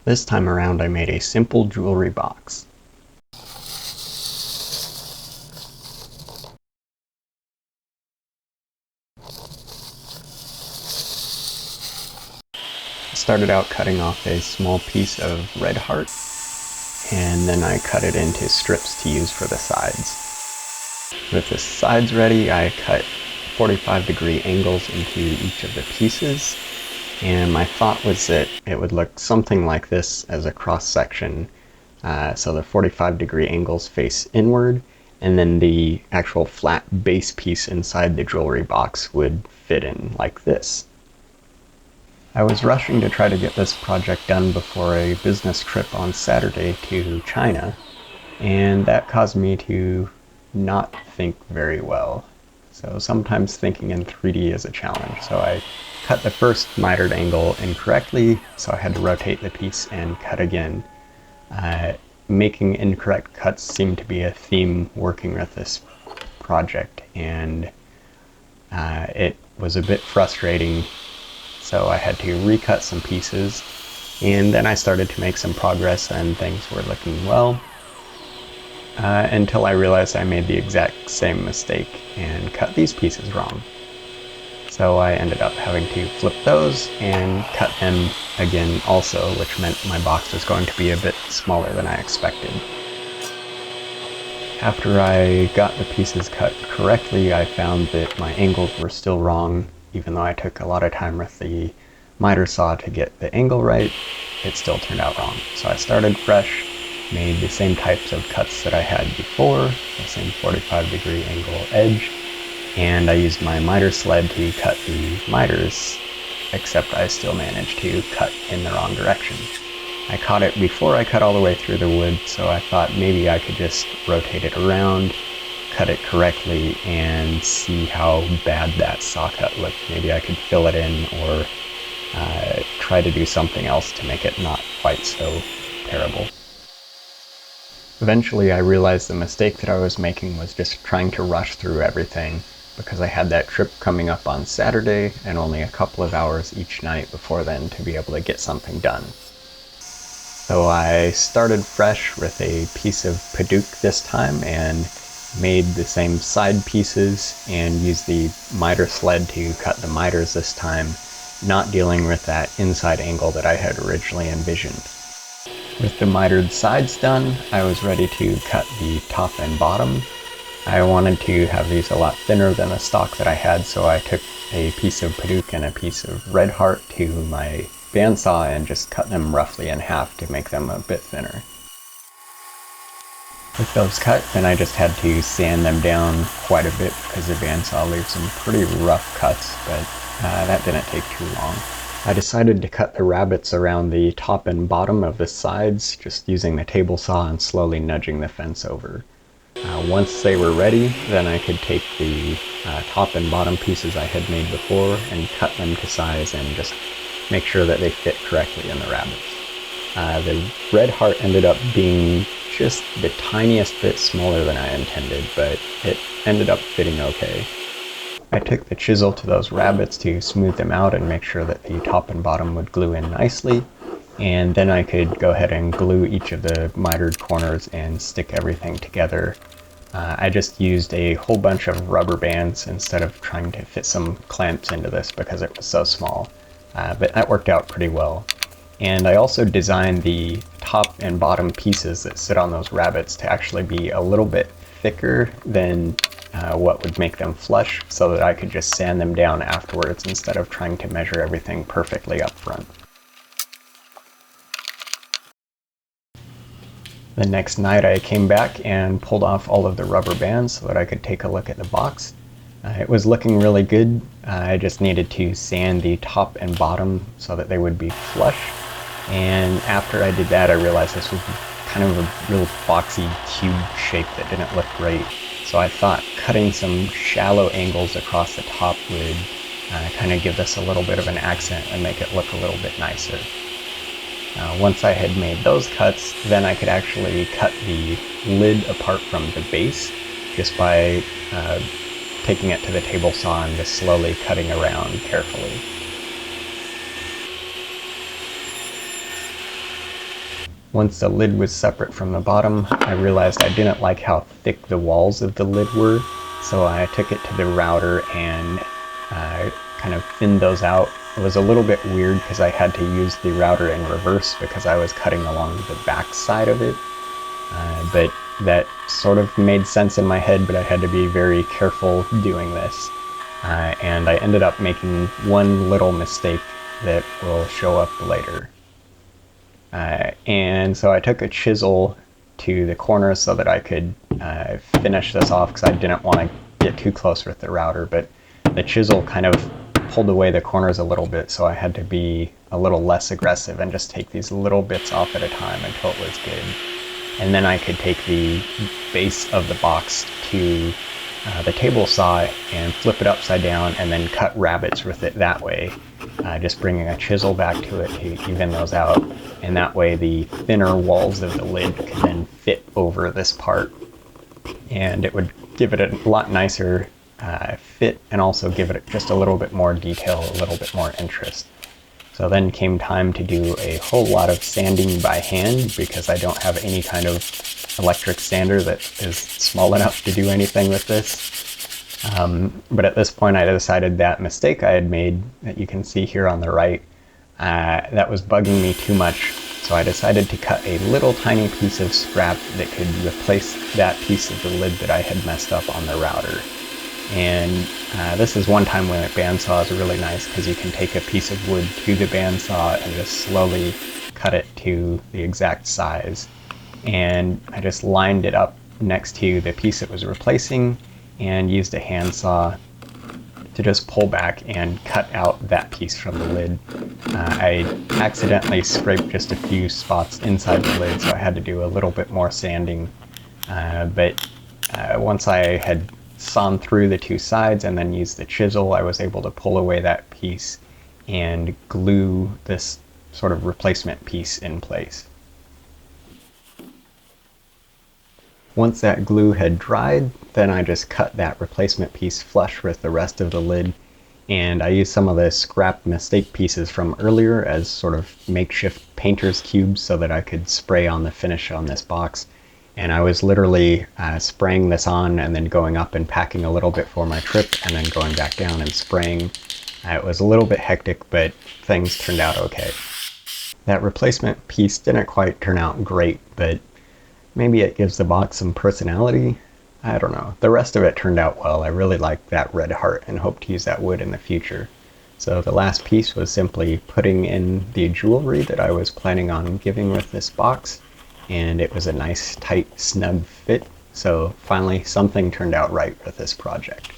This time around I made a simple jewelry box. I started out cutting off a small piece of Redheart, and then I cut it into strips to use for the sides. With the sides ready, I cut 45-degree angles into each of the pieces, and my thought was that it would look something like this as a cross-section. So the 45-degree angles face inward, and then the actual flat base piece inside the jewelry box would fit in like this. I was rushing to try to get this project done before a business trip on Saturday to China, and that caused me to not think very well. So sometimes thinking in 3D is a challenge. So I cut the first mitered angle incorrectly, so I had to rotate the piece and cut again. Making incorrect cuts seemed to be a theme working with this project, and it was a bit frustrating. So I had to recut some pieces, and then I started to make some progress and things were looking well, until I realized I made the exact same mistake and cut these pieces wrong. So I ended up having to flip those and cut them again also, which meant my box was going to be a bit smaller than I expected. After I got the pieces cut correctly, I found that my angles were still wrong. Even though I took a lot of time with the miter saw to get the angle right, it still turned out wrong. So I started fresh, made the same types of cuts that I had before, the same 45-degree angle edge, and I used my miter sled to cut the miters, except I still managed to cut in the wrong direction. I caught it before I cut all the way through the wood, so I thought maybe I could just rotate it around, cut it correctly, and see how bad that saw cut looked. Maybe I could fill it in or try to do something else to make it not quite so terrible. Eventually I realized the mistake that I was making was just trying to rush through everything, because I had that trip coming up on Saturday and only a couple of hours each night before then to be able to get something done. So I started fresh with a piece of Padauk this time and made the same side pieces and used the miter sled to cut the miters this time, not dealing with that inside angle that I had originally envisioned. With the mitered sides done, I was ready to cut the top and bottom. I wanted to have these a lot thinner than the stock that I had, so I took a piece of Padauk and a piece of Redheart to my bandsaw and just cut them roughly in half to make them a bit thinner. With those cut, then I just had to sand them down quite a bit because the bandsaw leaves some pretty rough cuts, but that didn't take too long. I decided to cut the rabbets around the top and bottom of the sides, just using the table saw and slowly nudging the fence over. Once they were ready, then I could take the top and bottom pieces I had made before and cut them to size and just make sure that they fit correctly in the rabbets. The Redheart ended up being just the tiniest bit smaller than I intended, but it ended up fitting okay. I took the chisel to those rabbets to smooth them out and make sure that the top and bottom would glue in nicely, and then I could go ahead and glue each of the mitered corners and stick everything together. I just used a whole bunch of rubber bands instead of trying to fit some clamps into this because it was so small, but that worked out pretty well. And I also designed the top and bottom pieces that sit on those rabbets to actually be a little bit thicker than what would make them flush, so that I could just sand them down afterwards instead of trying to measure everything perfectly up front. The next night I came back and pulled off all of the rubber bands so that I could take a look at the box. It was looking really good. I just needed to sand the top and bottom so that they would be flush. And after I did that, I realized this was kind of a real boxy cube shape that didn't look great. So I thought cutting some shallow angles across the top would kind of give this a little bit of an accent and make it look a little bit nicer. Once I had made those cuts, then I could actually cut the lid apart from the base just by taking it to the table saw and just slowly cutting around carefully. Once the lid was separate from the bottom, I realized I didn't like how thick the walls of the lid were, so I took it to the router and kind of thinned those out. It was a little bit weird because I had to use the router in reverse because I was cutting along the back side of it, but that sort of made sense in my head, but I had to be very careful doing this. And I ended up making one little mistake that will show up later. And so I took a chisel to the corner so that I could finish this off because I didn't want to get too close with the router, but the chisel kind of pulled away the corners a little bit, so I had to be a little less aggressive and just take these little bits off at a time until it was good. And then I could take the base of the box to the table saw and flip it upside down and then cut rabbets with it that way, just bringing a chisel back to it to even those out, and that way the thinner walls of the lid could then fit over this part, and it would give it a lot nicer fit and also give it just a little bit more detail, a little bit more interest. So then came time to do a whole lot of sanding by hand because I don't have any kind of electric sander that is small enough to do anything with this. But at this point I decided that mistake I had made, that you can see here on the right, that was bugging me too much. So I decided to cut a little tiny piece of scrap that could replace that piece of the lid that I had messed up on the router. And this is one time when a bandsaw is really nice because you can take a piece of wood to the bandsaw and just slowly cut it to the exact size. And I just lined it up next to the piece it was replacing and used a handsaw to just pull back and cut out that piece from the lid. I accidentally scraped just a few spots inside the lid, so I had to do a little bit more sanding. But once I had sawn through the two sides and then used the chisel, I was able to pull away that piece and glue this sort of replacement piece in place. Once that glue had dried, then I just cut that replacement piece flush with the rest of the lid, and I used some of the scrap mistake pieces from earlier as sort of makeshift painter's cubes so that I could spray on the finish on this box. And I was literally spraying this on and then going up and packing a little bit for my trip and then going back down and spraying. It was a little bit hectic, but things turned out okay. That replacement piece didn't quite turn out great, but maybe it gives the box some personality. I don't know. The rest of it turned out well. I really liked that Redheart and hope to use that wood in the future. So the last piece was simply putting in the jewelry that I was planning on giving with this box, and it was a nice, tight, snug fit. So finally something turned out right with this project.